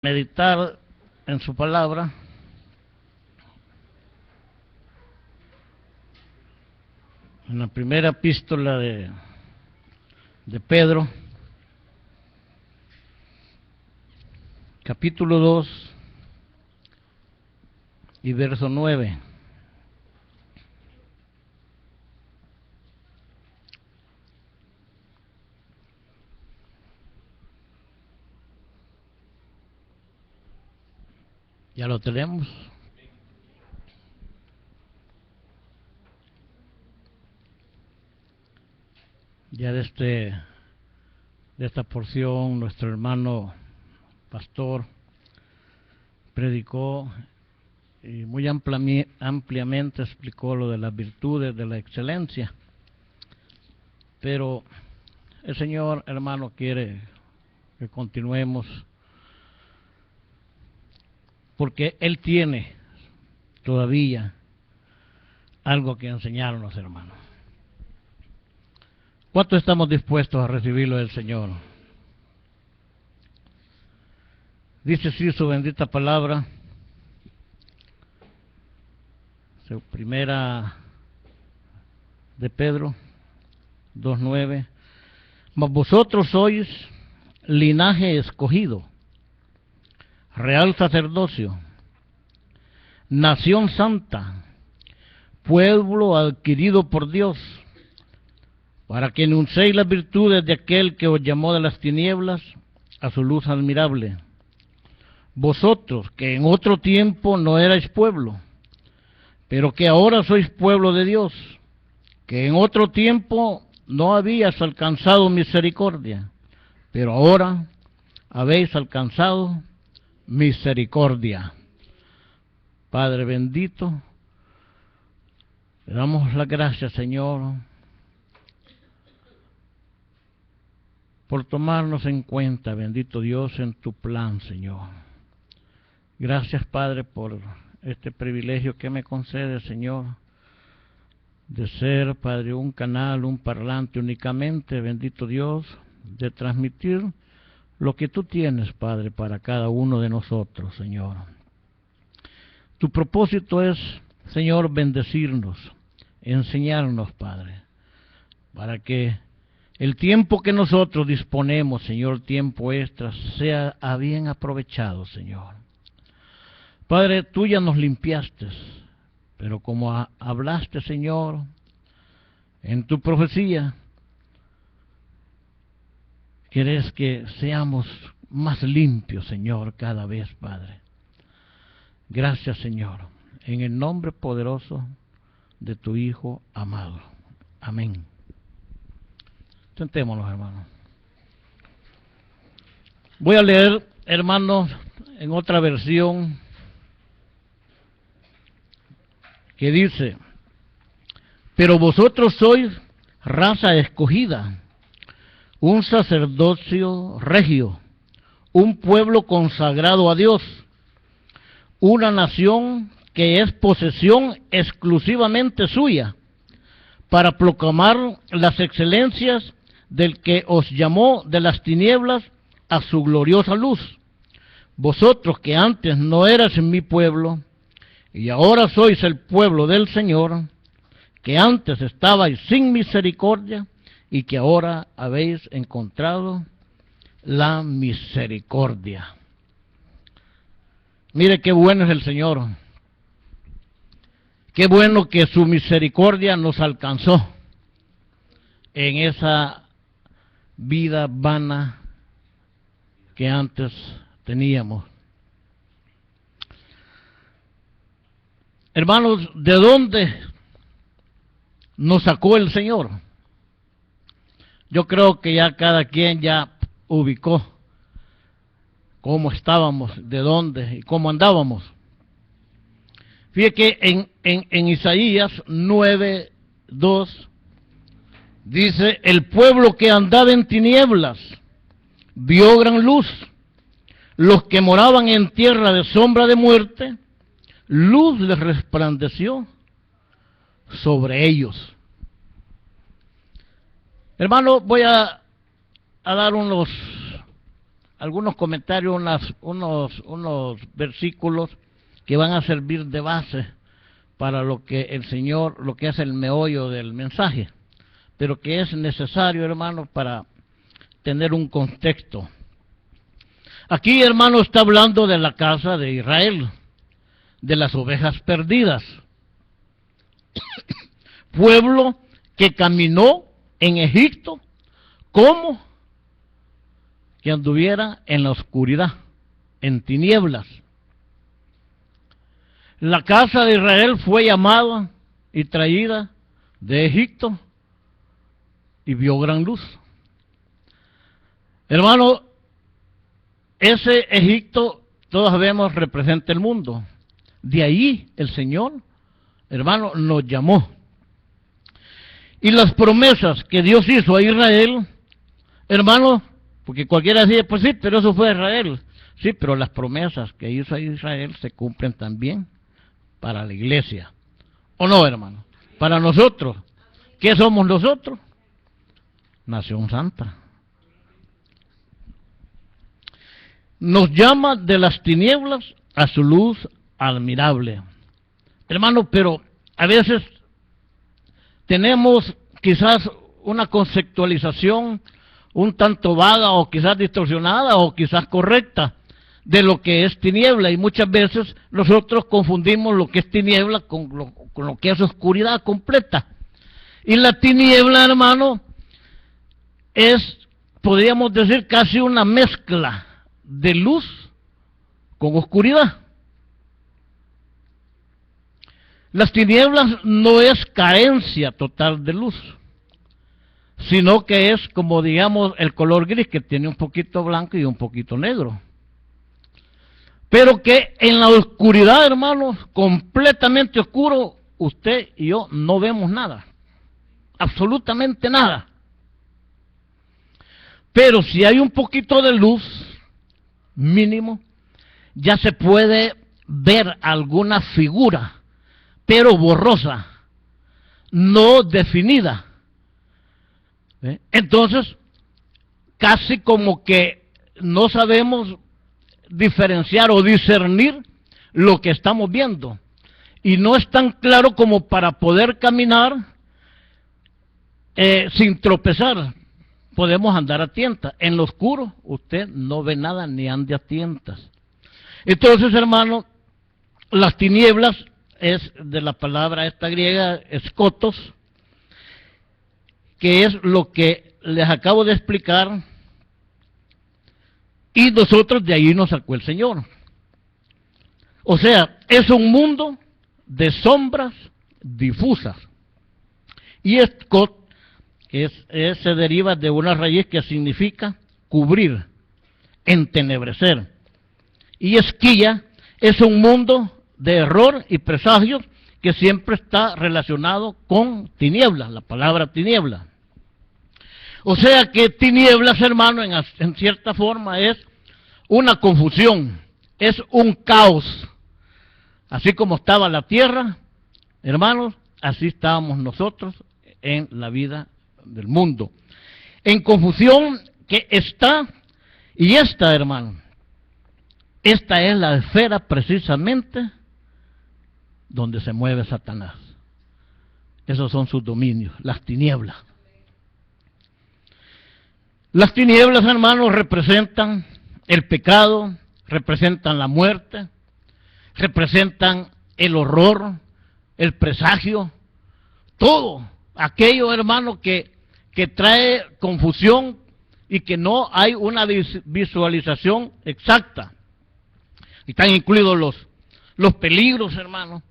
meditar en su palabra. En la primera epístola de Pedro, capítulo 2 y verso 9. ¿Ya lo tenemos? Ya de esta porción nuestro hermano pastor predicó y muy ampliamente explicó lo de las virtudes de la excelencia. Pero el Señor, hermano, quiere que continuemos porque Él tiene todavía algo que enseñarnos, hermano. ¿Cuánto estamos dispuestos a recibirlo del Señor? Dice así su bendita palabra, su primera de Pedro 2:9. Mas vosotros sois linaje escogido, real sacerdocio, nación santa, pueblo adquirido por Dios, para que anunciéis las virtudes de aquel que os llamó de las tinieblas a su luz admirable. Vosotros, que en otro tiempo no erais pueblo, pero que ahora sois pueblo de Dios, que en otro tiempo no habías alcanzado misericordia, pero ahora habéis alcanzado misericordia. Padre bendito, le damos las gracias, Señor, por tomarnos en cuenta, bendito Dios, en tu plan, Señor. Gracias, Padre, por este privilegio que me concede, Señor, de ser, Padre, un canal, un parlante únicamente, bendito Dios, de transmitir lo que tú tienes, Padre, para cada uno de nosotros, Señor. Tu propósito es, Señor, bendecirnos, enseñarnos, Padre, para que el tiempo que nosotros disponemos, Señor, tiempo extra, sea a bien aprovechado, Señor. Padre, tú ya nos limpiaste, pero como hablaste, Señor, en tu profecía, quieres que seamos más limpios, Señor, cada vez, Padre. Gracias, Señor, en el nombre poderoso de tu Hijo amado. Amén. Sentémonos, hermanos. Voy a leer, hermanos, en otra versión que dice: pero vosotros sois raza escogida, un sacerdocio regio, un pueblo consagrado a Dios, una nación que es posesión exclusivamente suya, para proclamar las excelencias del que os llamó de las tinieblas a su gloriosa luz. Vosotros que antes no eras mi pueblo, y ahora sois el pueblo del Señor, que antes estabais sin misericordia, y que ahora habéis encontrado la misericordia. Mire qué bueno es el Señor. Qué bueno que su misericordia nos alcanzó en esa vida vana que antes teníamos. Hermanos, ¿de dónde nos sacó el Señor? Yo creo que ya cada quien ya ubicó cómo estábamos, de dónde y cómo andábamos. Fíjate que en Isaías 9:2 dice: el pueblo que andaba en tinieblas vio gran luz, los que moraban en tierra de sombra de muerte, luz les resplandeció sobre ellos. Hermano, voy a dar algunos comentarios, unos versículos que van a servir de base para lo que el Señor, lo que es el meollo del mensaje, pero que es necesario, hermanos, para tener un contexto. Aquí, hermano, está hablando de la casa de Israel, de las ovejas perdidas, pueblo que caminó en Egipto como que anduviera en la oscuridad, en tinieblas. La casa de Israel fue llamada y traída de Egipto y vio gran luz. Hermano, ese Egipto, todos vemos, representa el mundo. De ahí el Señor, hermano, nos llamó. Y las promesas que Dios hizo a Israel, hermano, porque cualquiera dice, pues sí, pero eso fue a Israel. Sí, pero las promesas que hizo a Israel se cumplen también para la iglesia. ¿O no, hermano? Para nosotros. ¿Qué somos nosotros? Nación santa. Nos llama de las tinieblas a su luz admirable. Hermano, pero a veces tenemos quizás una conceptualización un tanto vaga o quizás distorsionada o quizás correcta de lo que es tiniebla, y muchas veces nosotros confundimos lo que es tiniebla con lo que es oscuridad completa. Y la tiniebla, hermano, es, podríamos decir, casi una mezcla de luz con oscuridad. Las tinieblas no es carencia total de luz, sino que es como, digamos, el color gris, que tiene un poquito blanco y un poquito negro. Pero que en la oscuridad, hermanos, completamente oscuro, usted y yo no vemos nada, absolutamente nada. Pero si hay un poquito de luz, mínimo, ya se puede ver alguna figura, pero borrosa, no definida. Entonces, casi como que no sabemos diferenciar o discernir lo que estamos viendo. Y no es tan claro como para poder caminar sin tropezar. Podemos andar a tientas. En lo oscuro usted no ve nada ni ande a tientas. Entonces, hermano, las tinieblas es de la palabra esta griega, escotos, que es lo que les acabo de explicar, y nosotros de ahí nos sacó el Señor. O sea, es un mundo de sombras difusas. Y escot se deriva de una raíz que significa cubrir, entenebrecer. Y esquilla es un mundo de error y presagios que siempre está relacionado con tinieblas, la palabra tiniebla. O sea que tinieblas, hermano, en cierta forma es una confusión, es un caos. Así como estaba la tierra, hermanos, así estábamos nosotros en la vida del mundo. En confusión que está, y esta, hermano, esta es la esfera precisamente donde se mueve Satanás. Esos son sus dominios, las tinieblas. Las tinieblas, hermanos, representan el pecado, representan la muerte, representan el horror, el presagio, todo aquello, hermano, que trae confusión y que no hay una visualización exacta. Están incluidos los peligros, hermano.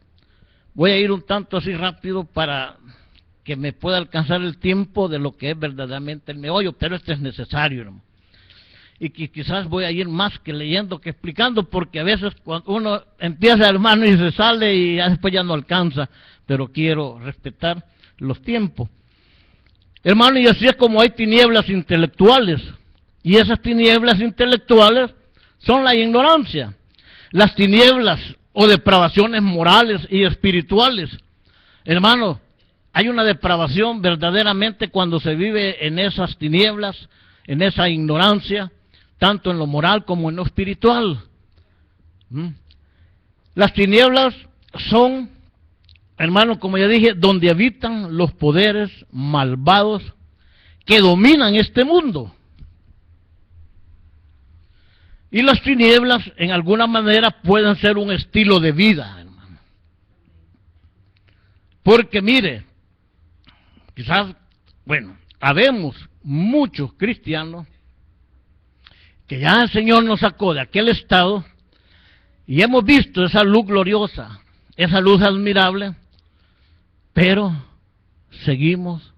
Voy a ir un tanto así rápido para que me pueda alcanzar el tiempo de lo que es verdaderamente el meollo, pero esto es necesario, hermano. Y que quizás voy a ir más que leyendo que explicando, porque a veces cuando uno empieza, hermano, y se sale y después ya no alcanza, pero quiero respetar los tiempos. Hermano, y así es como hay tinieblas intelectuales, y esas tinieblas intelectuales son la ignorancia, las tinieblas o depravaciones morales y espirituales. Hermano, hay una depravación verdaderamente cuando se vive en esas tinieblas, en esa ignorancia, tanto en lo moral como en lo espiritual. Las tinieblas son, hermano, como ya dije, donde habitan los poderes malvados que dominan este mundo. Y las tinieblas, en alguna manera, pueden ser un estilo de vida, hermano. Porque mire, quizás, bueno, habemos muchos cristianos que ya el Señor nos sacó de aquel estado y hemos visto esa luz gloriosa, esa luz admirable, pero seguimos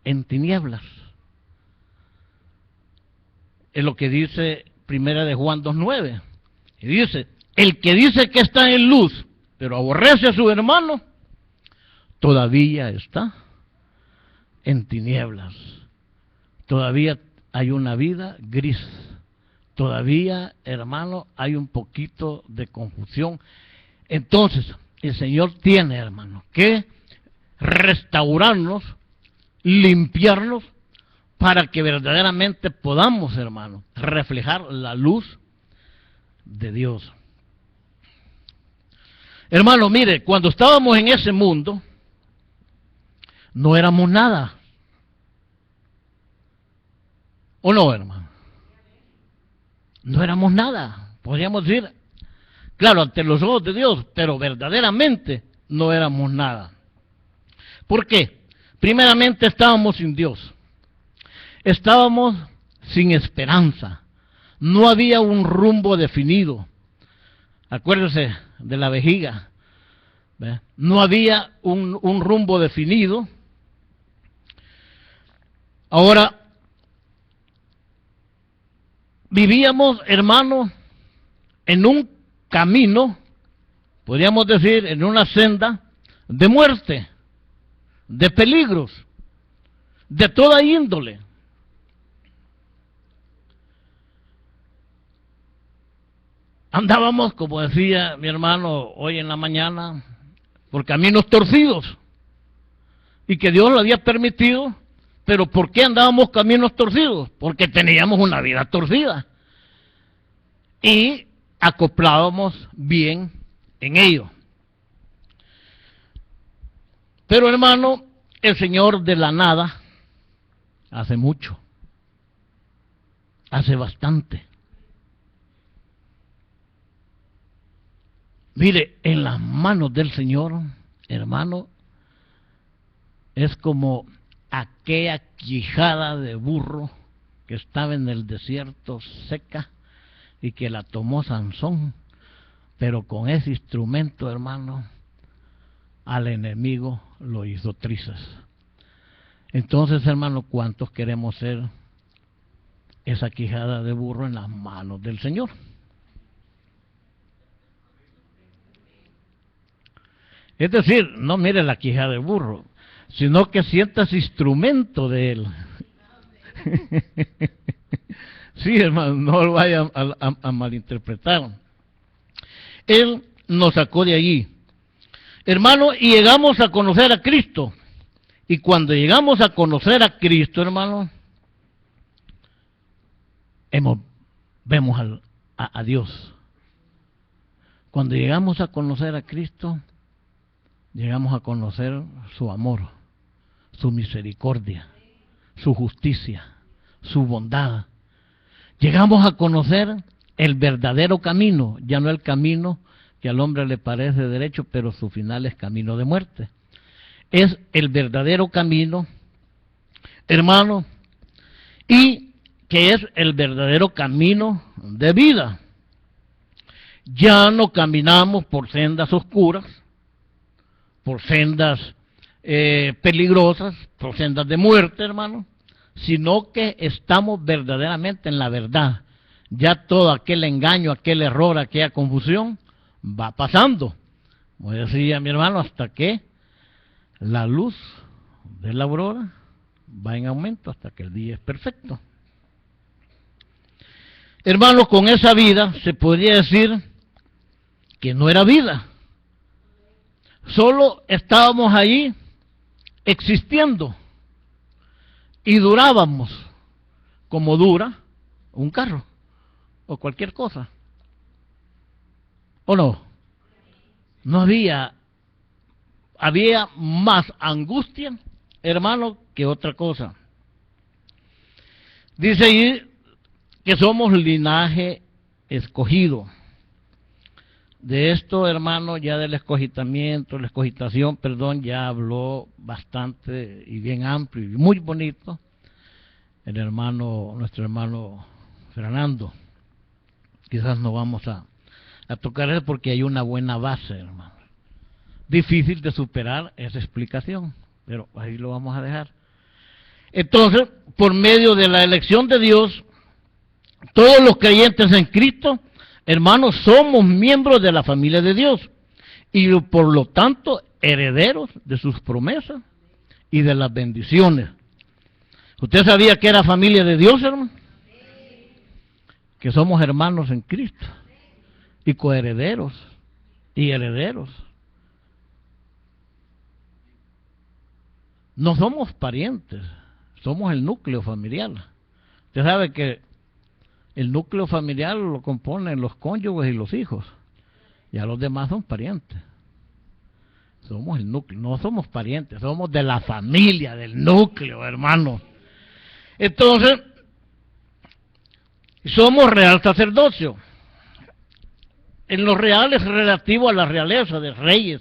en tinieblas. Es lo que dice Primera de Juan 2:9. Y dice, el que dice que está en luz, pero aborrece a su hermano, todavía está en tinieblas. Todavía hay una vida gris. Todavía, hermano, hay un poquito de confusión. Entonces, el Señor tiene, hermano, que restaurarnos, limpiarnos, para que verdaderamente podamos, hermano, reflejar la luz de Dios. Hermano, mire, cuando estábamos en ese mundo, no éramos nada. ¿O no, hermano? No éramos nada. Podríamos decir, claro, ante los ojos de Dios, pero verdaderamente no éramos nada. ¿Por qué? Primeramente estábamos sin Dios. Estábamos sin esperanza. No había un rumbo definido. Acuérdese de la vejiga. ¿Ve? No había un rumbo definido. Ahora, vivíamos, hermanos, en un camino, podríamos decir, en una senda de muerte, de peligros, de toda índole. Andábamos, como decía mi hermano hoy en la mañana, por caminos torcidos, y que Dios lo había permitido. Pero ¿por qué andábamos caminos torcidos? Porque teníamos una vida torcida y acoplábamos bien en ello. Pero hermano, el Señor de la nada hace mucho, hace bastante. Mire, en las manos del Señor, hermano, es como aquella quijada de burro que estaba en el desierto seca y que la tomó Sansón, pero con ese instrumento, hermano, al enemigo lo hizo trizas. Entonces, hermano, ¿cuántos queremos ser esa quijada de burro en las manos del Señor? Es decir, no mire la quijada de burro, sino que sientas instrumento de Él. Sí, hermano, no lo vaya a malinterpretar. Él nos sacó de allí, hermano, y llegamos a conocer a Cristo. Y cuando llegamos a conocer a Cristo, hermano, vemos a Dios. Cuando llegamos a conocer a Cristo, llegamos a conocer su amor, su misericordia, su justicia, su bondad. Llegamos a conocer el verdadero camino, ya no el camino que al hombre le parece derecho, pero su final es camino de muerte. Es el verdadero camino, hermano, y que es el verdadero camino de vida. Ya no caminamos por sendas oscuras, por sendas peligrosas, por sendas de muerte, hermano, sino que estamos verdaderamente en la verdad. Ya todo aquel engaño, aquel error, aquella confusión va pasando, como decía mi hermano, hasta que la luz de la aurora va en aumento hasta que el día es perfecto. Hermanos, con esa vida se podría decir que no era vida. Solo estábamos allí existiendo y durábamos como dura un carro o cualquier cosa. ¿O no? No había más angustia, hermano, que otra cosa. Dice ahí que somos linaje escogido. De esto, hermano, ya del escogitamiento, la escogitación, perdón, ya habló bastante y bien amplio y muy bonito nuestro hermano Fernando. Quizás no vamos a tocar eso porque hay una buena base, hermano. Difícil de superar esa explicación, pero ahí lo vamos a dejar. Entonces, por medio de la elección de Dios, todos los creyentes en Cristo, hermanos, somos miembros de la familia de Dios y por lo tanto herederos de sus promesas y de las bendiciones. ¿Usted sabía que era familia de Dios, hermano? Que somos hermanos en Cristo y coherederos y herederos. No somos parientes, somos el núcleo familiar. Usted sabe que el núcleo familiar lo componen los cónyuges y los hijos. Ya los demás son parientes. Somos el núcleo, no somos parientes, somos de la familia, del núcleo, hermano. Entonces, somos real sacerdocio. En lo real es relativo a la realeza de reyes,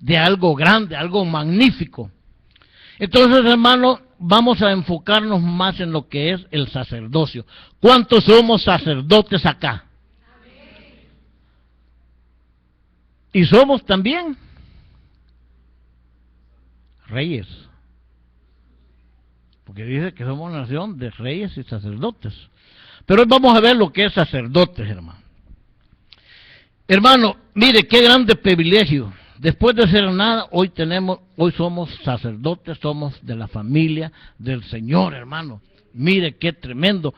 de algo grande, algo magnífico. Entonces, hermano, vamos a enfocarnos más en lo que es el sacerdocio. ¿Cuántos somos sacerdotes acá? Y somos también reyes. Porque dice que somos nación de reyes y sacerdotes. Pero hoy vamos a ver lo que es sacerdotes, hermano. Hermano, mire qué grande privilegio. Después de ser nada, hoy somos sacerdotes, somos de la familia del Señor, hermano. Mire qué tremendo.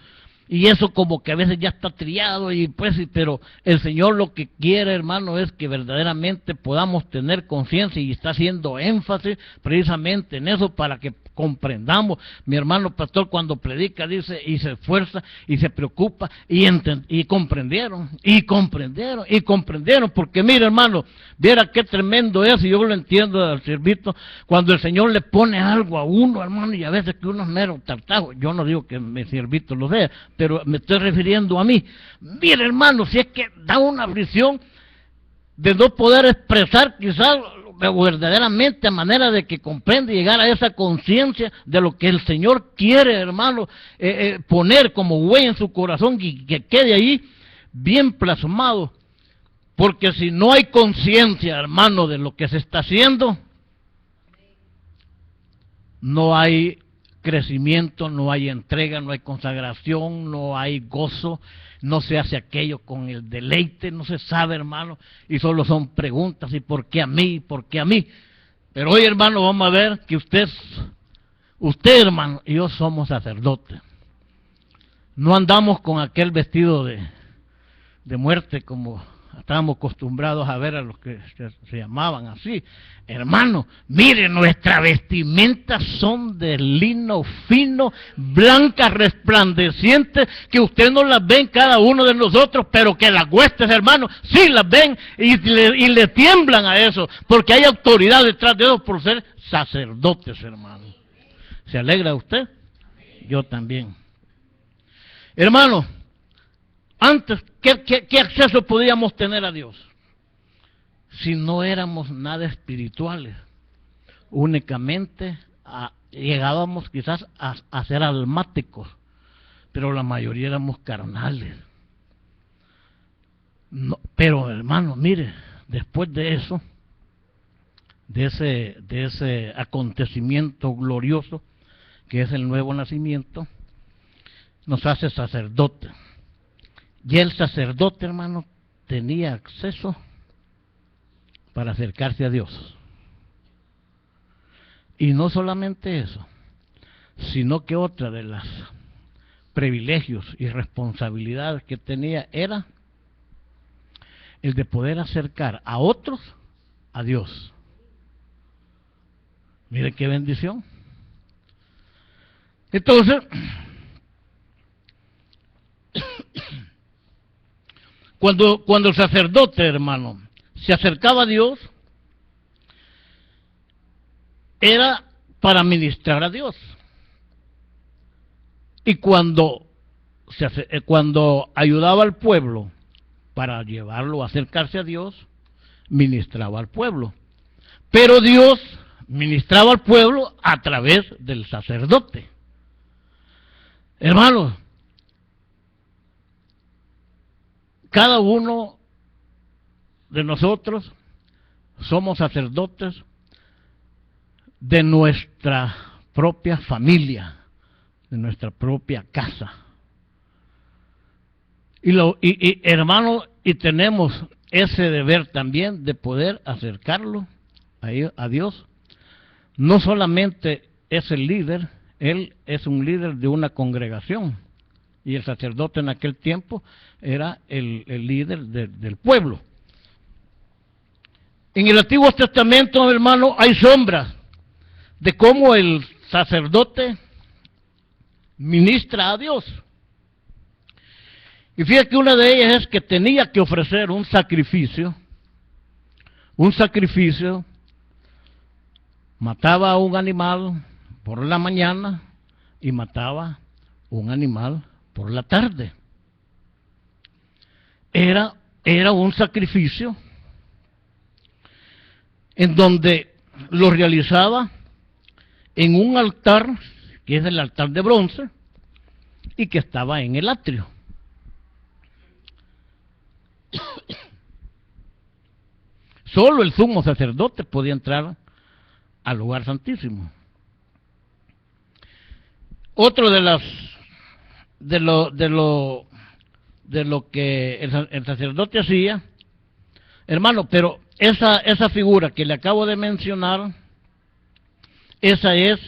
Y eso como que a veces ya está trillado, pero el Señor lo que quiere, hermano, es que verdaderamente podamos tener conciencia y está haciendo énfasis precisamente en eso para que comprendamos. Mi hermano pastor cuando predica dice, y se esfuerza y se preocupa y comprendieron, porque mire hermano, viera qué tremendo es, y yo lo entiendo del servicio, cuando el Señor le pone algo a uno, hermano, y a veces que uno es mero tartajo. Yo no digo que mi servito lo sea, pero me estoy refiriendo a mí. Mire hermano, si es que da una aflicción de no poder expresar quizás verdaderamente a manera de que comprende y llegar a esa conciencia de lo que el Señor quiere, hermano, poner como huella en su corazón y que quede ahí bien plasmado. Porque si no hay conciencia, hermano, de lo que se está haciendo, no hay crecimiento, no hay entrega, no hay consagración, no hay gozo, no se hace aquello con el deleite, no se sabe, hermano, y solo son preguntas, ¿y por qué a mí? ¿Por qué a mí? Pero hoy, hermano, vamos a ver que usted, hermano, y yo somos sacerdotes. No andamos con aquel vestido de muerte como estábamos acostumbrados a ver a los que se llamaban así. Hermano, mire, nuestras vestimentas son de lino fino, blancas, resplandecientes, que usted no las ve en cada uno de nosotros, pero que las huestes, hermano, sí las ven y le tiemblan a eso, porque hay autoridad detrás de ellos por ser sacerdotes, hermano. ¿Se alegra usted? Yo también. Hermano, antes, ¿qué acceso podíamos tener a Dios? Si no éramos nada espirituales, únicamente llegábamos quizás a ser almáticos, pero la mayoría éramos carnales. No, pero hermano, mire, después de eso, de ese acontecimiento glorioso que es el nuevo nacimiento, nos hace sacerdote. Y el sacerdote, hermano, tenía acceso para acercarse a Dios. Y no solamente eso, sino que otra de las privilegios y responsabilidades que tenía era el de poder acercar a otros a Dios. Mire qué bendición. Entonces, Cuando el sacerdote, hermano, se acercaba a Dios, era para ministrar a Dios. Y cuando ayudaba al pueblo para llevarlo a acercarse a Dios, ministraba al pueblo. Pero Dios ministraba al pueblo a través del sacerdote. Hermanos, cada uno de nosotros somos sacerdotes de nuestra propia familia, de nuestra propia casa. Hermano, y tenemos ese deber también de poder acercarlo a Dios. No solamente es el líder, él es un líder de una congregación, y el sacerdote en aquel tiempo era el líder del pueblo. En el Antiguo Testamento, hermano, hay sombras de cómo el sacerdote ministra a Dios. Y fíjate que una de ellas es que tenía que ofrecer un sacrificio, mataba a un animal por la mañana y mataba un animal por la tarde. Era un sacrificio en donde lo realizaba en un altar, que es el altar de bronce, y que estaba en el atrio. Solo el sumo sacerdote podía entrar al lugar santísimo. Otro de lo que el sacerdote hacía, hermano, pero esa figura que le acabo de mencionar, esa es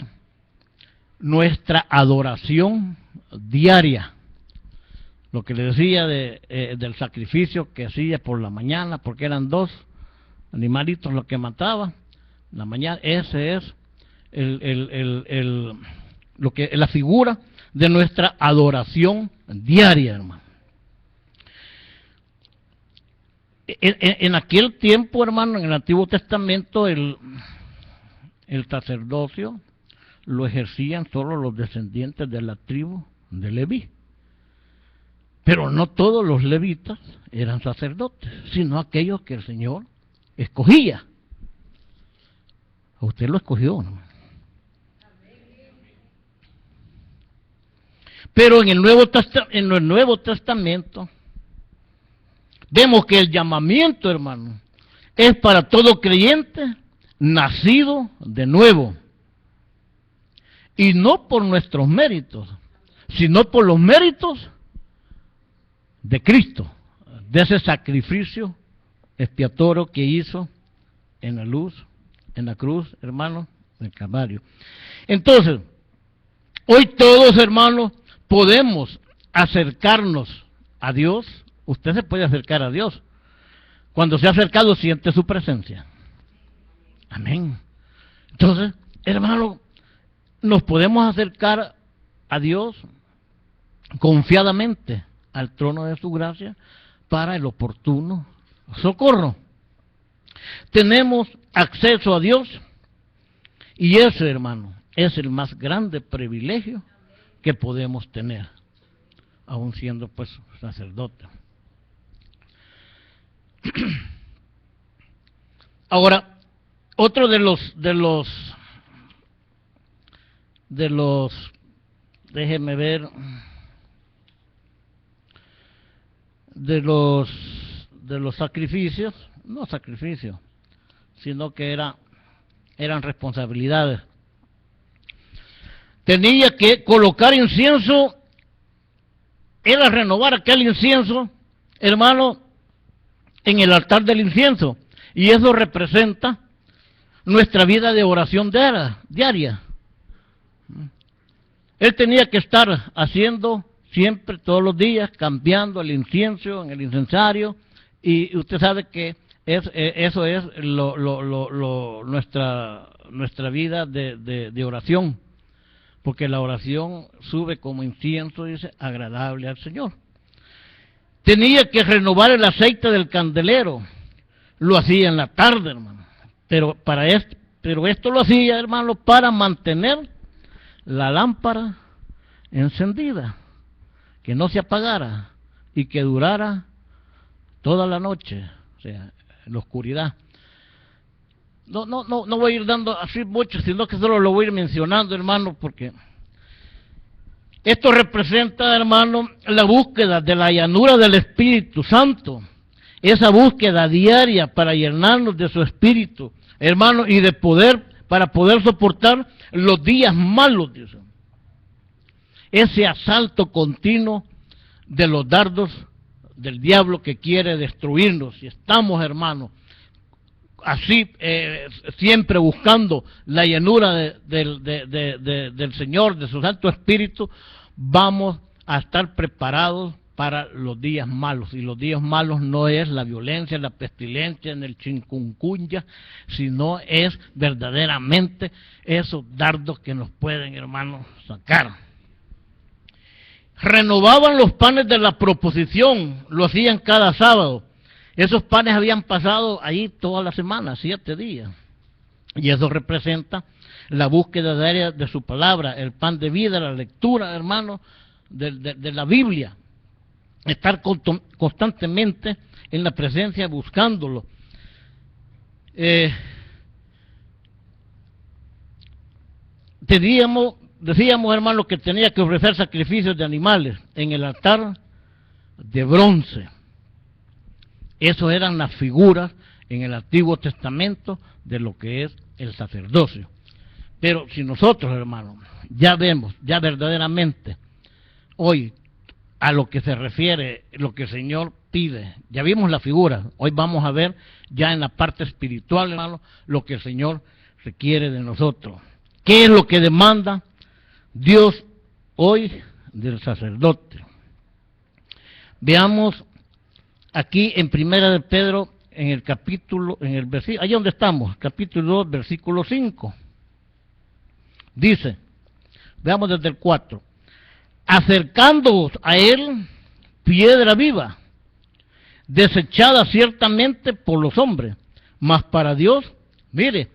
nuestra adoración diaria. Lo que le decía del sacrificio que hacía por la mañana, porque eran 2 animalitos los que mataba la mañana. Ese es la figura de nuestra adoración diaria, hermano. En aquel tiempo, hermano, en el Antiguo Testamento, el sacerdocio lo ejercían solo los descendientes de la tribu de Leví. Pero no todos los levitas eran sacerdotes, sino aquellos que el Señor escogía. A usted lo escogió, ¿no? Pero en el Nuevo Testamento vemos que el llamamiento, hermano, es para todo creyente nacido de nuevo. Y no por nuestros méritos, sino por los méritos de Cristo, de ese sacrificio expiatorio que hizo en la cruz, hermano, del Calvario. Entonces, hoy todos, hermanos, podemos acercarnos a Dios. Usted se puede acercar a Dios. Cuando se ha acercado, siente su presencia. Amén. Entonces, hermano, nos podemos acercar a Dios confiadamente al trono de su gracia para el oportuno socorro. Tenemos acceso a Dios, y ese, hermano, es el más grande privilegio que podemos tener, aun siendo pues sacerdote. Ahora, otro de los déjeme ver, de los sacrificios, no sacrificios, sino que eran responsabilidades. Tenía que colocar incienso, era renovar aquel incienso, hermano, en el altar del incienso, y eso representa nuestra vida de oración diaria. Él tenía que estar haciendo siempre, todos los días, cambiando el incienso en el incensario, y usted sabe que eso es nuestra vida de oración, porque la oración sube como incienso, dice, agradable al Señor. Tenía que renovar el aceite del candelero. Lo hacía en la tarde, hermano. Pero esto lo hacía, hermano, para mantener la lámpara encendida, que no se apagara y que durara toda la noche, o sea, en la oscuridad. No voy a ir dando así mucho, sino que solo lo voy a ir mencionando, hermano, porque esto representa, hermano, la búsqueda de la llanura del Espíritu Santo, esa búsqueda diaria para llenarnos de su Espíritu, hermano, y para poder soportar los días malos, dice. Ese asalto continuo de los dardos del diablo que quiere destruirnos. Y estamos, hermano, así siempre buscando la llenura del Señor, de su Santo Espíritu, vamos a estar preparados para los días malos. Y los días malos no es la violencia, la pestilencia, en el chikungunya, sino es verdaderamente esos dardos que nos pueden, hermanos, sacar. Renovaban los panes de la proposición, lo hacían cada sábado. Esos panes habían pasado ahí toda la semana, 7 días. Y eso representa la búsqueda diaria de su palabra, el pan de vida, la lectura, hermano, de la Biblia. Estar constantemente en la presencia buscándolo. Decíamos, hermano, que tenía que ofrecer sacrificios de animales en el altar de bronce. Esas eran las figuras en el Antiguo Testamento de lo que es el sacerdocio. Pero si nosotros, hermano, ya vemos, ya verdaderamente, hoy, a lo que se refiere, lo que el Señor pide, ya vimos la figura, hoy vamos a ver ya en la parte espiritual, hermano, lo que el Señor requiere de nosotros. ¿Qué es lo que demanda Dios hoy del sacerdote? Veamos aquí en Primera de Pedro, en el capítulo, en el versículo, allá donde estamos, capítulo 2, versículo 5. Dice, veamos desde el 4. Acercándoos a él, piedra viva, desechada ciertamente por los hombres, mas para Dios, mire,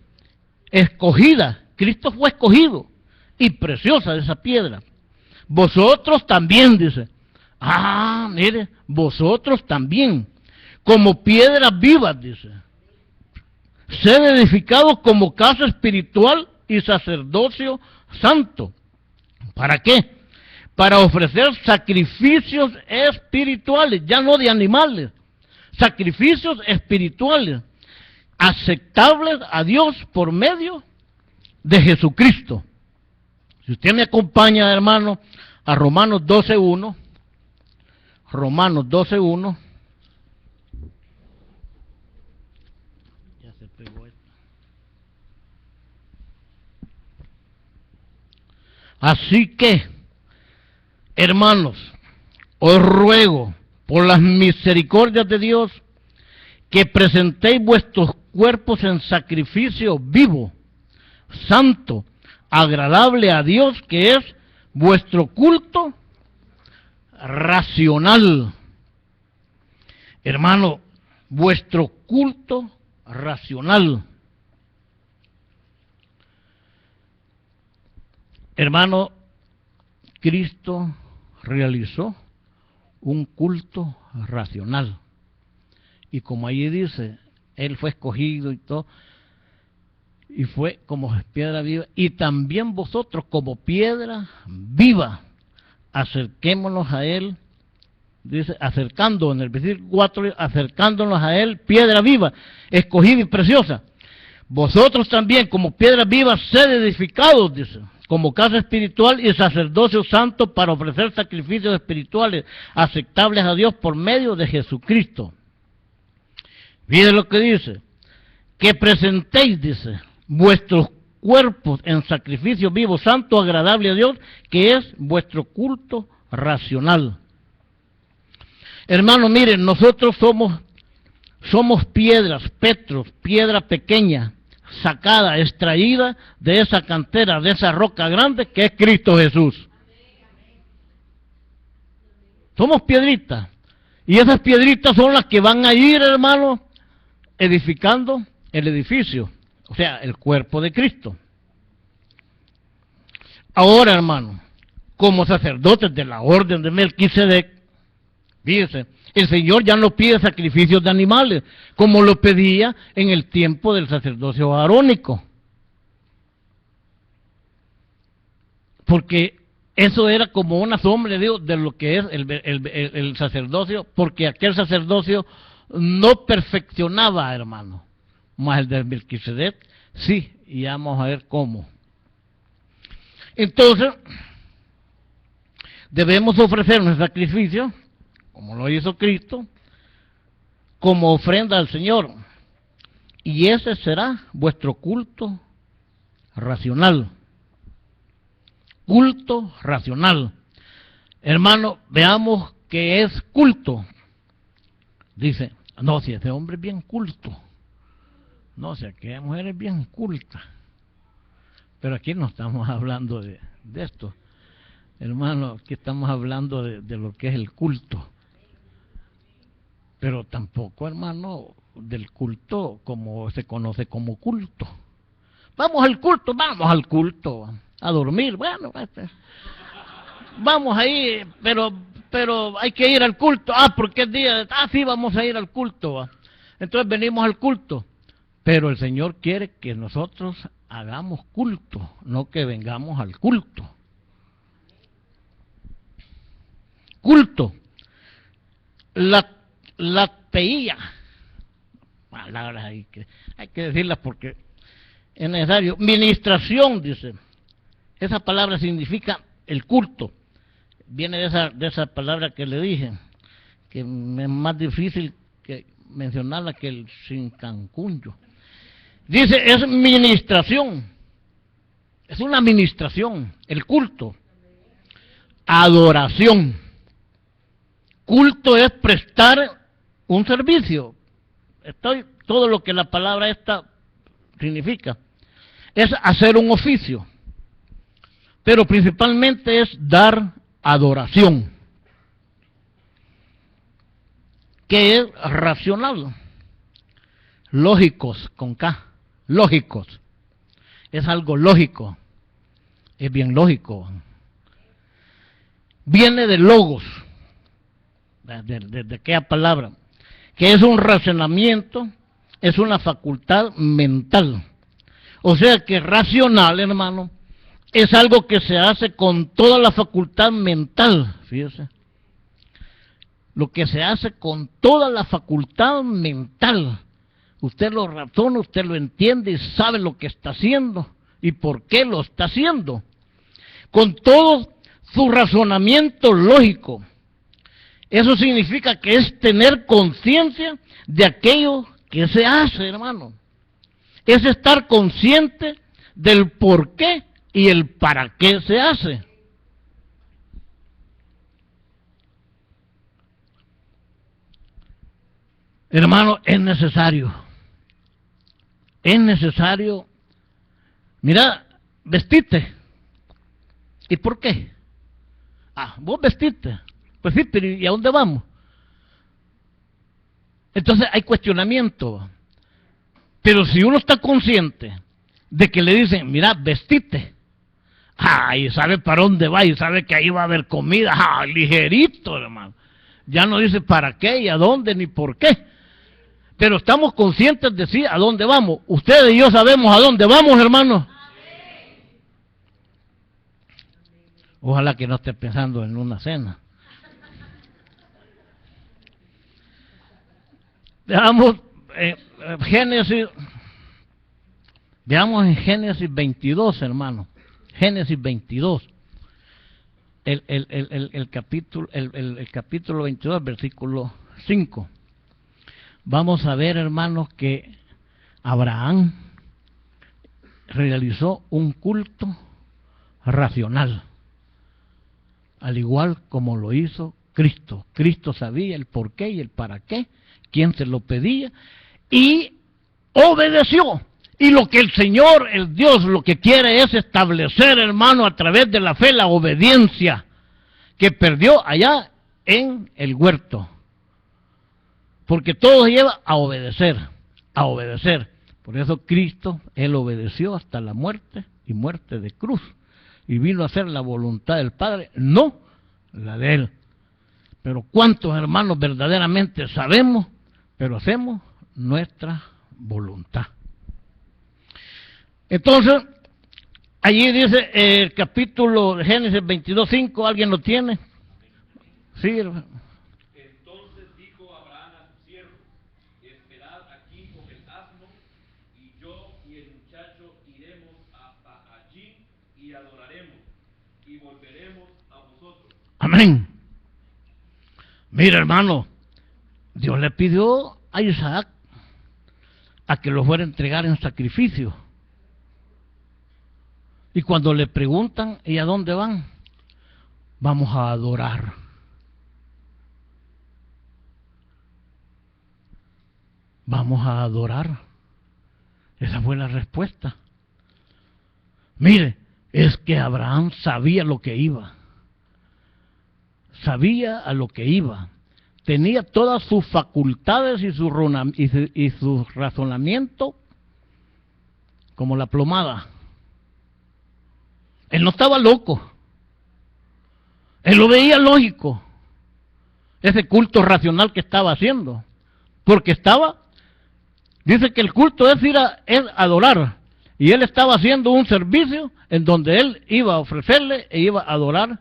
escogida, Cristo fue escogido, y preciosa de esa piedra. Vosotros también, dice, mire, vosotros también, como piedras vivas, dice, sed edificados como casa espiritual y sacerdocio santo. ¿Para qué? Para ofrecer sacrificios espirituales, ya no de animales, sacrificios espirituales, aceptables a Dios por medio de Jesucristo. Si usted me acompaña, hermano, a Romanos 12:1, Romanos 12:1, ya se pegó esto. Así que, hermanos, os ruego por las misericordias de Dios que presentéis vuestros cuerpos en sacrificio vivo, santo, agradable a Dios, que es vuestro culto racional. Hermano, vuestro culto racional. Hermano, Cristo realizó un culto racional. Y como allí dice, Él fue escogido y todo, y fue como piedra viva, y también vosotros como piedra viva, acerquémonos a Él, dice, acercando, en el versículo 4, acercándonos a Él, piedra viva, escogida y preciosa. Vosotros también como piedras vivas, sed edificados, dice, como casa espiritual y sacerdocio santo para ofrecer sacrificios espirituales aceptables a Dios por medio de Jesucristo. Miren lo que dice, que presentéis, dice, vuestros cuerpos en sacrificio vivo, santo, agradable a Dios, que es vuestro culto racional. Hermano, miren, nosotros somos piedras, petros, piedra pequeña, sacada, extraída de esa cantera, de esa roca grande que es Cristo Jesús. Somos piedritas. Y esas piedritas son las que van a ir, hermano, edificando el edificio, o sea, el cuerpo de Cristo. Ahora, hermano, como sacerdotes de la orden de Melquisedec, fíjese, el Señor ya no pide sacrificios de animales, como lo pedía en el tiempo del sacerdocio arónico. Porque eso era como una sombra de lo que es el sacerdocio, porque aquel sacerdocio no perfeccionaba, hermano. Más el de Melquisedec, sí, y vamos a ver cómo. Entonces, debemos ofrecer un sacrificio, como lo hizo Cristo, como ofrenda al Señor. Y ese será vuestro culto racional. Culto racional. Hermano, veamos qué es culto. Dice, no, si ese hombre es bien culto. No, si aquella mujer es bien culta. Pero aquí no estamos hablando de esto. Hermano, aquí estamos hablando de lo que es el culto. Pero tampoco, hermano, del culto como se conoce como culto. Vamos al culto, a dormir, bueno, vamos ahí, pero hay que ir al culto, porque es día, sí, vamos a ir al culto, entonces venimos al culto, pero el Señor quiere que nosotros hagamos culto, no que vengamos al culto. Culto, la teía, palabras hay que decirlas porque es necesario. Ministración, dice, esa palabra significa el culto, viene de esa palabra que le dije, que es más difícil que mencionarla que el sincancunyo. Dice, es ministración, es una administración, el culto. Adoración. Culto es prestar un servicio. Todo lo que la palabra esta significa. Es hacer un oficio. Pero principalmente es dar adoración. Que es racional. Lógicos, con K. Lógicos. Es algo lógico. Es bien lógico. Viene de logos. De aquella palabra. Que es un razonamiento, es una facultad mental. O sea que racional, hermano, es algo que se hace con toda la facultad mental, fíjese. Lo que se hace con toda la facultad mental. Usted lo razona, usted lo entiende y sabe lo que está haciendo y por qué lo está haciendo. Con todo su razonamiento lógico. Eso significa que es tener conciencia de aquello que se hace, hermano. Es estar consciente del por qué y el para qué se hace. Hermano, es necesario. Es necesario. Mira, vestite. ¿Y por qué? Vos vestiste. Pues sí, pero ¿y a dónde vamos? Entonces hay cuestionamiento. Pero si uno está consciente de que le dicen, mira, vestite. Y sabe para dónde va y sabe que ahí va a haber comida. Ligerito, hermano. Ya no dice para qué y a dónde ni por qué. Pero estamos conscientes de sí, a dónde vamos. Ustedes y yo sabemos a dónde vamos, hermano. Ojalá que no esté pensando en una cena. Veamos veamos en Génesis 22, hermano. Génesis 22. El capítulo 22, versículo 5. Vamos a ver, hermanos, que Abraham realizó un culto racional, al igual como lo hizo Cristo. Cristo sabía el por qué y el para qué, quién se lo pedía, y obedeció. Y lo que el Señor, el Dios, lo que quiere es establecer, hermano, a través de la fe, la obediencia que perdió allá en el huerto. Porque todo lleva a obedecer, a obedecer. Por eso Cristo, Él obedeció hasta la muerte y muerte de cruz. Y vino a hacer la voluntad del Padre, no la de Él. Pero ¿cuántos hermanos verdaderamente sabemos, pero hacemos nuestra voluntad? Entonces, allí dice el capítulo de Génesis 22:5, ¿alguien lo tiene? Sí, hermano. Entonces dijo Abraham a su siervo: esperad aquí con el asno, y yo y el muchacho iremos hasta allí y adoraremos, y volveremos a vosotros. Amén. Mira, hermano, Dios le pidió a Isaac a que lo fuera a entregar en sacrificio. Y cuando le preguntan, ¿y a dónde van? Vamos a adorar. Vamos a adorar. Esa fue la respuesta. Mire, es que Abraham sabía lo que iba. Sabía a lo que iba. Tenía todas sus facultades y su razonamiento como la plomada. Él no estaba loco. Él lo veía lógico. Ese culto racional que estaba haciendo. Porque estaba, dice que el culto es ir a adorar. Y él estaba haciendo un servicio en donde él iba a ofrecerle e iba a adorar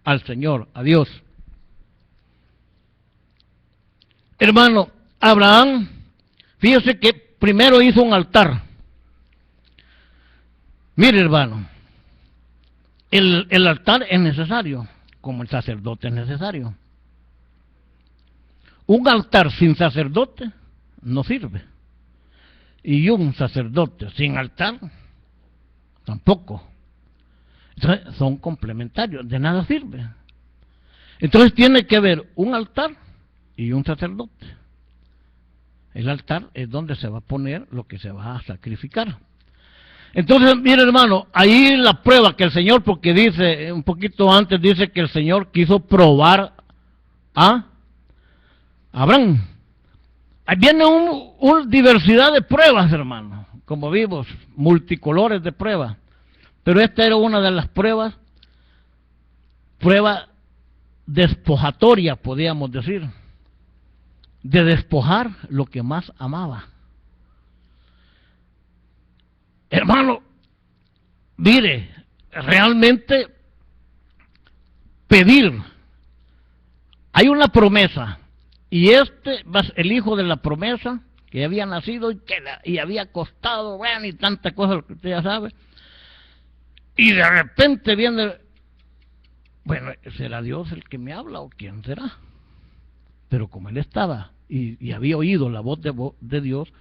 al Señor, a Dios. Hermano, Abraham, fíjese que primero hizo un altar. Mire, hermano, el altar es necesario, como el sacerdote es necesario. Un altar sin sacerdote no sirve. Y un sacerdote sin altar tampoco. Entonces son complementarios, de nada sirve. Entonces tiene que haber un altar y un sacerdote. El altar es donde se va a poner lo que se va a sacrificar. Entonces, mire, hermano, ahí la prueba que el Señor, porque dice, un poquito antes dice que el Señor quiso probar a Abraham. Ahí viene una diversidad de pruebas, hermano, como vimos, multicolores de pruebas. Pero esta era una de las prueba despojatoria, podríamos decir, de despojar lo que más amaba. Hermano, mire, realmente pedir, hay una promesa, y el hijo de la promesa, que había nacido y había costado, bueno, y tantas cosas que usted ya sabe, y de repente viene, bueno, ¿será Dios el que me habla o quién será? Pero como él estaba y había oído la voz de Dios,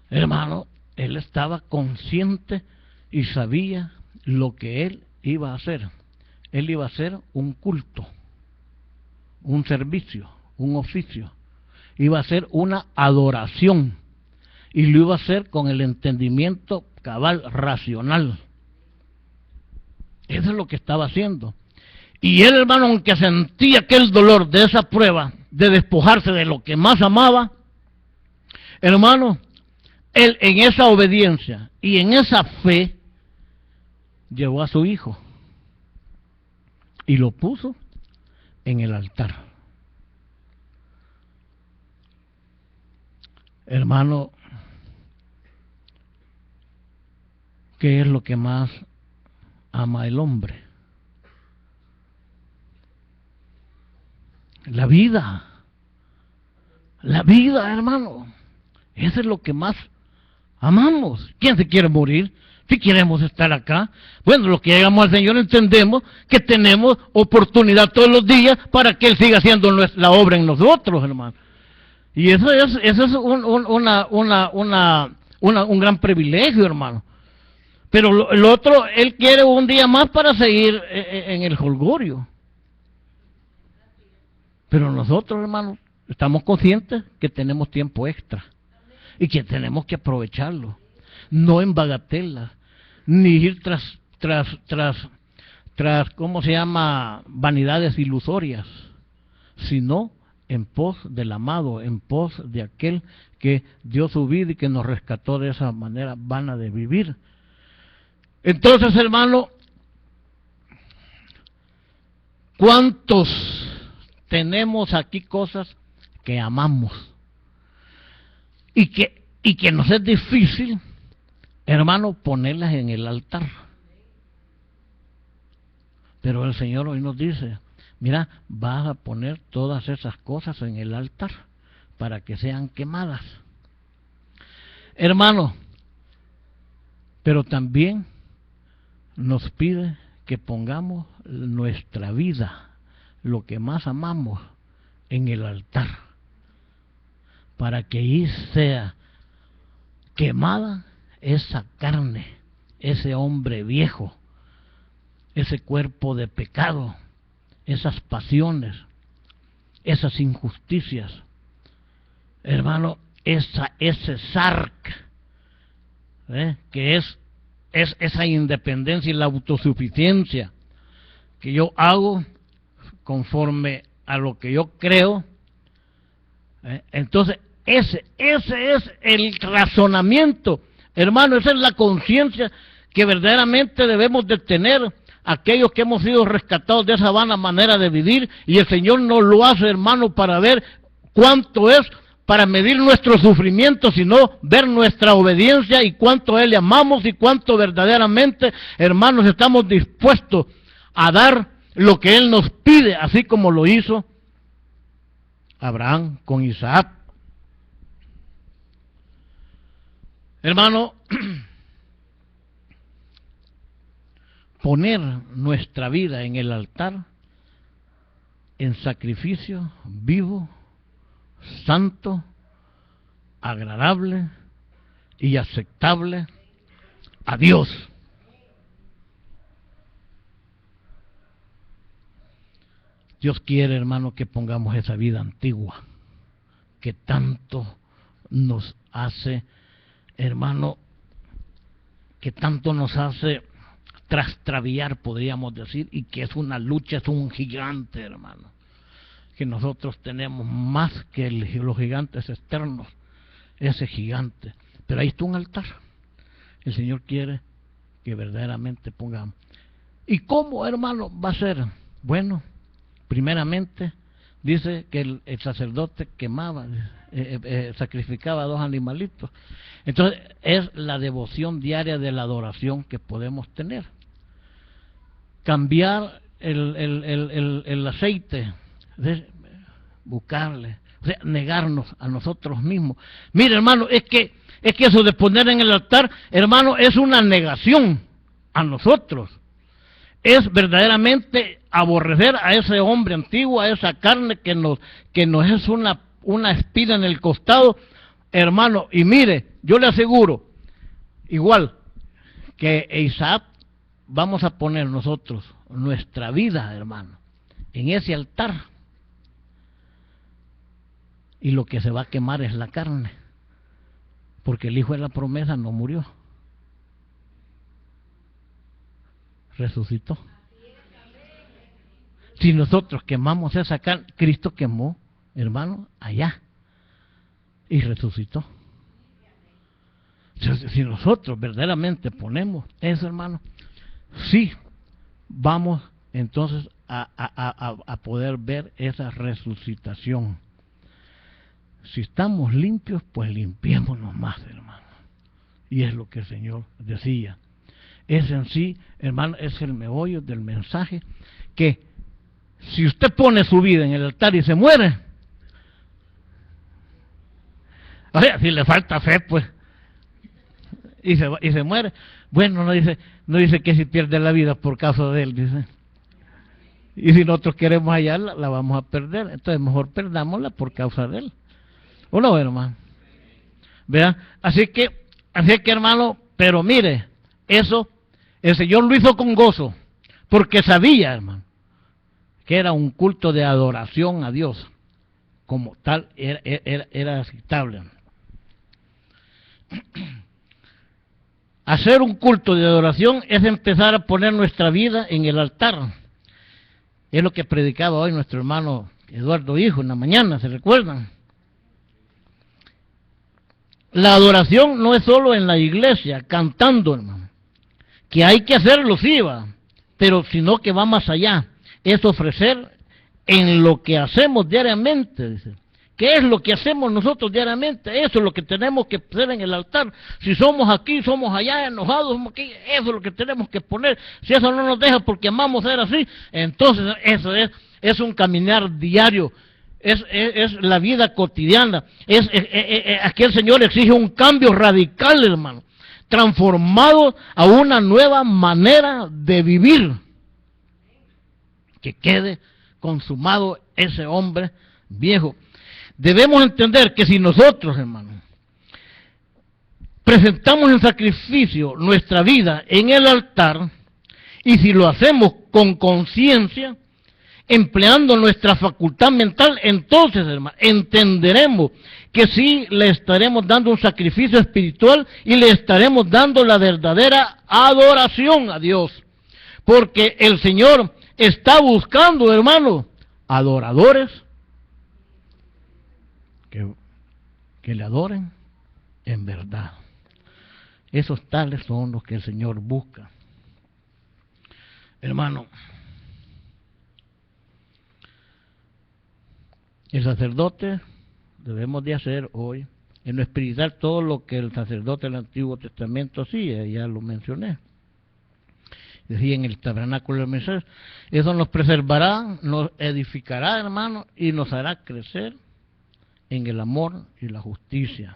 hermano, él estaba consciente y sabía lo que él iba a hacer. Él iba a hacer un culto, un servicio, un oficio. Iba a hacer una adoración y lo iba a hacer con el entendimiento cabal, racional. Eso es lo que estaba haciendo. Y él, hermano, aunque sentía aquel dolor de esa prueba, de despojarse de lo que más amaba, hermano, él en esa obediencia y en esa fe, llevó a su hijo y lo puso en el altar. Hermano, ¿qué es lo que más ama el hombre? La vida. La vida, hermano. Eso es lo que más amamos. ¿Quién se quiere morir? Si queremos estar acá, bueno, los que llegamos al Señor entendemos que tenemos oportunidad todos los días para que Él siga haciendo la obra en nosotros, hermano. Y eso es un gran privilegio, hermano. Pero el otro, él quiere un día más para seguir en el jolgorio. Pero nosotros, hermano, estamos conscientes que tenemos tiempo extra y que tenemos que aprovecharlo, no en bagatelas, ni ir tras ¿cómo se llama? Vanidades ilusorias, sino en pos del amado, en pos de aquel que dio su vida y que nos rescató de esa manera vana de vivir. Entonces, hermano, ¿cuántos tenemos aquí cosas que amamos y que nos es difícil, hermano, ponerlas en el altar? Pero el Señor hoy nos dice, mira, vas a poner todas esas cosas en el altar para que sean quemadas. Hermano, pero también nos pide que pongamos nuestra vida, lo que más amamos, en el altar, para que ahí sea quemada esa carne, ese hombre viejo, ese cuerpo de pecado, esas pasiones, esas injusticias, hermano, ese sarc, que es esa independencia y la autosuficiencia que yo hago conforme a lo que yo creo. Entonces ese es el razonamiento, hermano, esa es la conciencia que verdaderamente debemos de tener aquellos que hemos sido rescatados de esa vana manera de vivir, y el Señor nos lo hace, hermano, para ver cuánto es, para medir nuestro sufrimiento, sino ver nuestra obediencia y cuánto a Él le amamos y cuánto verdaderamente, hermanos, estamos dispuestos a dar lo que Él nos pide, así como lo hizo Abraham con Isaac. Hermano, poner nuestra vida en el altar, en sacrificio vivo, santo, agradable y aceptable a Dios. Dios quiere, hermano, que pongamos esa vida antigua, que tanto nos hace, hermano, que tanto nos hace trastraviar, podríamos decir, y que es una lucha, es un gigante, hermano, que nosotros tenemos más que los gigantes externos, ese gigante. Pero ahí está un altar. El Señor quiere que verdaderamente pongamos. ¿Y cómo, hermano, va a ser? Bueno, primeramente, dice que el sacerdote quemaba, sacrificaba 2 animalitos. Entonces, es la devoción diaria de la adoración que podemos tener. Cambiar el aceite, buscarle, o sea, negarnos a nosotros mismos. Mire, hermano, es que eso de poner en el altar, hermano, es una negación a nosotros. Es verdaderamente aborrecer a ese hombre antiguo, a esa carne que nos es una espina en el costado, hermano. Y mire, yo le aseguro, igual que Isaac, vamos a poner nosotros nuestra vida, hermano, en ese altar. Y lo que se va a quemar es la carne, porque el hijo de la promesa no murió, resucitó. Si nosotros quemamos esa carne, Cristo quemó, hermano, allá y resucitó. Si nosotros verdaderamente ponemos eso, hermano, sí vamos entonces a poder ver esa resucitación. Si estamos limpios, pues limpiémonos más, hermano. Y es lo que el Señor decía. Es en sí, hermano, es el meollo del mensaje, que si usted pone su vida en el altar y se muere, o sea, si le falta fe, pues, y se muere, bueno, no dice que si pierde la vida por causa de él, dice. Y si nosotros queremos hallarla, la vamos a perder, entonces mejor perdámosla por causa de él. ¿O no, hermano? ¿Vean? Así que, hermano, pero mire, eso el Señor lo hizo con gozo, porque sabía, hermano, que era un culto de adoración a Dios, como tal era aceptable. Hacer un culto de adoración es empezar a poner nuestra vida en el altar. Es lo que predicaba hoy nuestro hermano Eduardo dijo en la mañana, ¿se recuerdan? La adoración no es solo en la iglesia, cantando, hermano, que hay que hacerlo, sí va, pero sino que va más allá, es ofrecer en lo que hacemos diariamente, dice. ¿Qué es lo que hacemos nosotros diariamente? Eso es lo que tenemos que hacer en el altar. Si somos aquí, somos allá, enojados, somos aquí, eso es lo que tenemos que poner. Si eso no nos deja porque amamos ser así, entonces eso es un caminar diario. Es la vida cotidiana. Aquí el Señor exige un cambio radical, hermano, transformado a una nueva manera de vivir, que quede consumado ese hombre viejo. Debemos entender que si nosotros, hermano, presentamos en sacrificio nuestra vida en el altar, y si lo hacemos con conciencia, empleando nuestra facultad mental, entonces, hermano, entenderemos que sí le estaremos dando un sacrificio espiritual y le estaremos dando la verdadera adoración a Dios. Porque el Señor está buscando, hermano, adoradores que le adoren en verdad. Esos tales son los que el Señor busca. Hermano, el sacerdote debemos de hacer hoy, en lo espiritual, todo lo que el sacerdote del Antiguo Testamento hacía, ya lo mencioné. Decía en el tabernáculo del mensaje, eso nos preservará, nos edificará, hermano, y nos hará crecer en el amor y la justicia.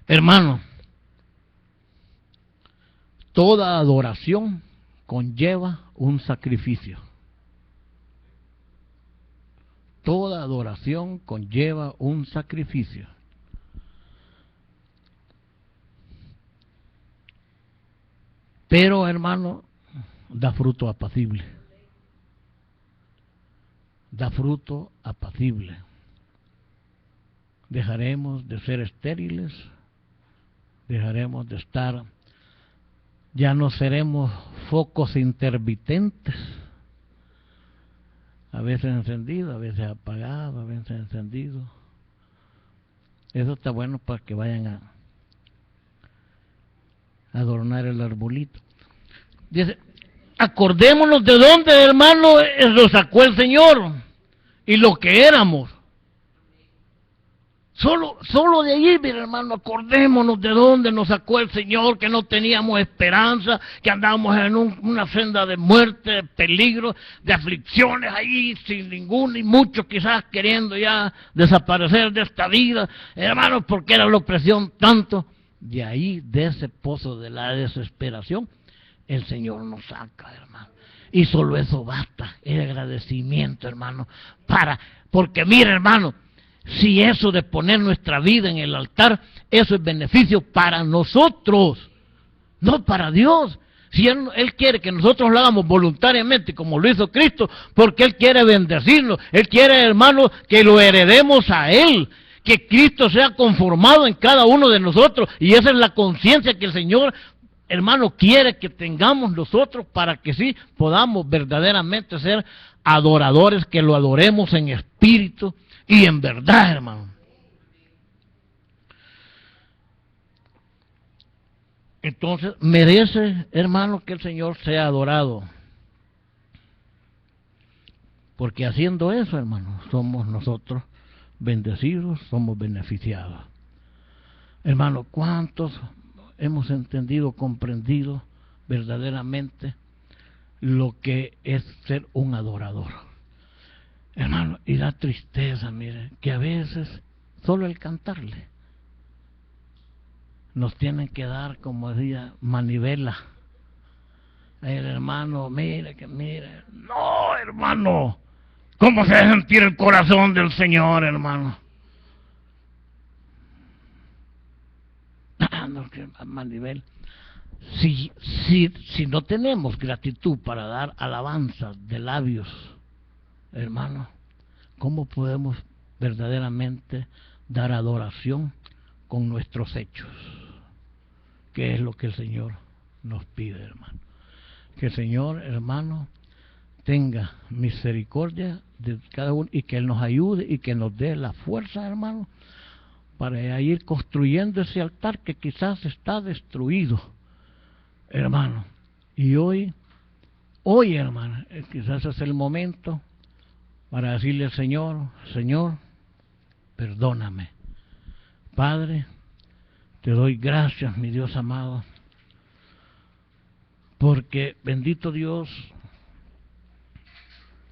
Hermano, toda adoración conlleva un sacrificio. Toda adoración conlleva un sacrificio. Pero, hermano, da fruto apacible. Da fruto apacible. Dejaremos de ser estériles, dejaremos de estar, ya no seremos focos intermitentes, a veces encendido, a veces apagado, a veces encendido. Eso está bueno para que vayan a adornar el arbolito. Dice, acordémonos de dónde, hermano, lo sacó el Señor y lo que éramos. Solo de allí, mi hermano, acordémonos de dónde nos sacó el Señor, que no teníamos esperanza, que andábamos en una senda de muerte, de peligro, de aflicciones ahí, sin ninguna, y muchos quizás queriendo ya desaparecer de esta vida, hermanos, porque era la opresión tanto. De ahí, de ese pozo de la desesperación, el Señor nos saca, hermano. Y solo eso basta, el agradecimiento, hermano, porque mire, hermano, si eso de poner nuestra vida en el altar, eso es beneficio para nosotros, no para Dios. Si Él quiere que nosotros lo hagamos voluntariamente, como lo hizo Cristo, porque Él quiere bendecirnos, Él quiere, hermano, que lo heredemos a Él, que Cristo sea conformado en cada uno de nosotros, y esa es la conciencia que el Señor, hermano, quiere que tengamos nosotros para que sí podamos verdaderamente ser adoradores, que lo adoremos en espíritu y en verdad, hermano. Entonces, merece, hermano, que el Señor sea adorado. Porque haciendo eso, hermano, somos nosotros bendecidos, somos beneficiados. Hermano, ¿cuántos hemos entendido, comprendido verdaderamente lo que es ser un adorador? Hermano, y da tristeza, mire, que a veces solo el cantarle nos tienen que dar, como decía, manivela. El hermano, mire, no, hermano, ¿cómo se debe sentir el corazón del Señor, hermano? No, que manivela. Si no tenemos gratitud para dar alabanzas de labios, hermano, ¿cómo podemos verdaderamente dar adoración con nuestros hechos? Que es lo que el Señor nos pide, hermano. Que el Señor, hermano, tenga misericordia de cada uno y que Él nos ayude y que nos dé la fuerza, hermano, para ir construyendo ese altar que quizás está destruido, hermano. Y hoy, hermano, quizás es el momento para decirle al Señor, Señor, perdóname. Padre, te doy gracias, mi Dios amado, porque, bendito Dios,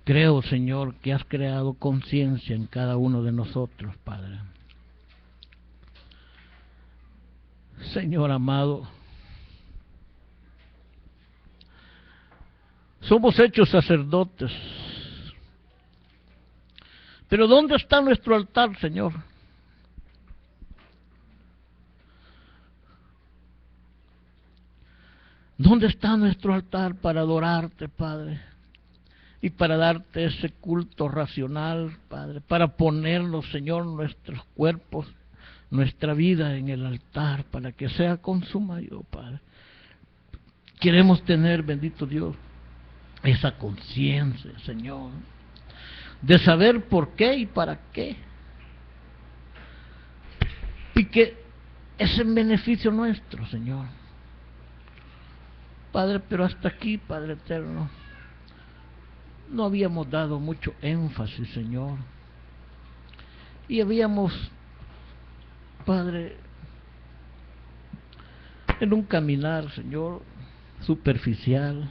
creo, Señor, que has creado conciencia en cada uno de nosotros, Padre. Señor amado, somos hechos sacerdotes, pero ¿dónde está nuestro altar, Señor? ¿Dónde está nuestro altar para adorarte, Padre? Y para darte ese culto racional, Padre, para ponernos, Señor, nuestros cuerpos, nuestra vida en el altar, para que sea consumado, Padre. Queremos tener, bendito Dios, esa conciencia, Señor, de saber por qué y para qué. Y que es en beneficio nuestro, Señor. Padre, pero hasta aquí, Padre eterno, no habíamos dado mucho énfasis, Señor. Y habíamos, Padre, en un caminar, Señor, superficial.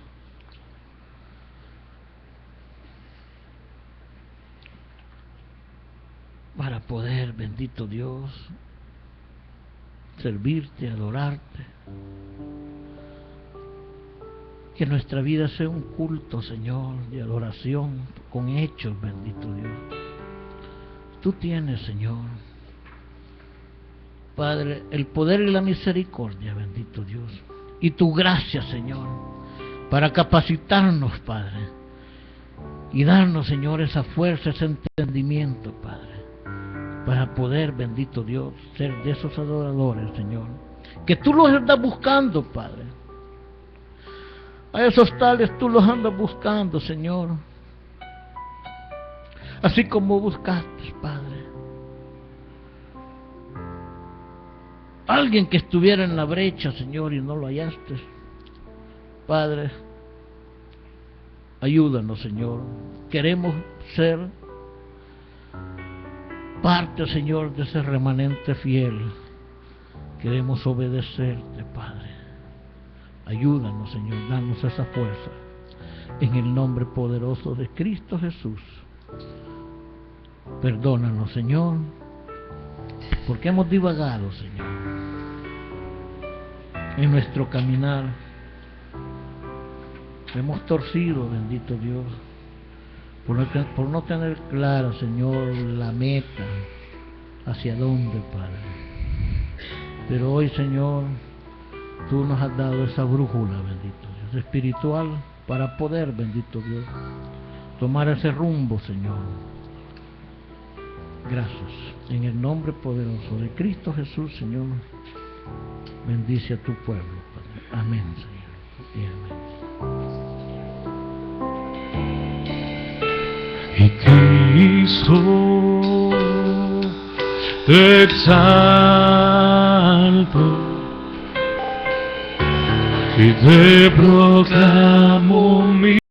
Para poder, bendito Dios, servirte, adorarte. Que nuestra vida sea un culto, Señor, de adoración, con hechos, bendito Dios. Tú tienes, Señor, Padre, el poder y la misericordia, bendito Dios, y tu gracia, Señor, para capacitarnos, Padre, y darnos, Señor, esa fuerza, ese entendimiento, Padre, para poder, bendito Dios, ser de esos adoradores, Señor, que tú los estás buscando, Padre. A esos tales tú los andas buscando, Señor. Así como buscaste, Padre, alguien que estuviera en la brecha, Señor, y no lo hallaste. Padre, ayúdanos, Señor. Queremos ser parte, Señor, de ese remanente fiel. Queremos obedecerte, Padre. Ayúdanos, Señor, danos esa fuerza. En el nombre poderoso de Cristo Jesús. Perdónanos, Señor, porque hemos divagado, Señor, en nuestro caminar. Hemos torcido, bendito Dios, por no tener clara, Señor, la meta, hacia dónde, Padre. Pero hoy, Señor, tú nos has dado esa brújula, bendito Dios, espiritual, para poder, bendito Dios, tomar ese rumbo, Señor. Gracias. En el nombre poderoso de Cristo Jesús, Señor, bendice a tu pueblo, Padre. Amén, Señor. Y amén. Y Cristo te exalto y te proclamo mi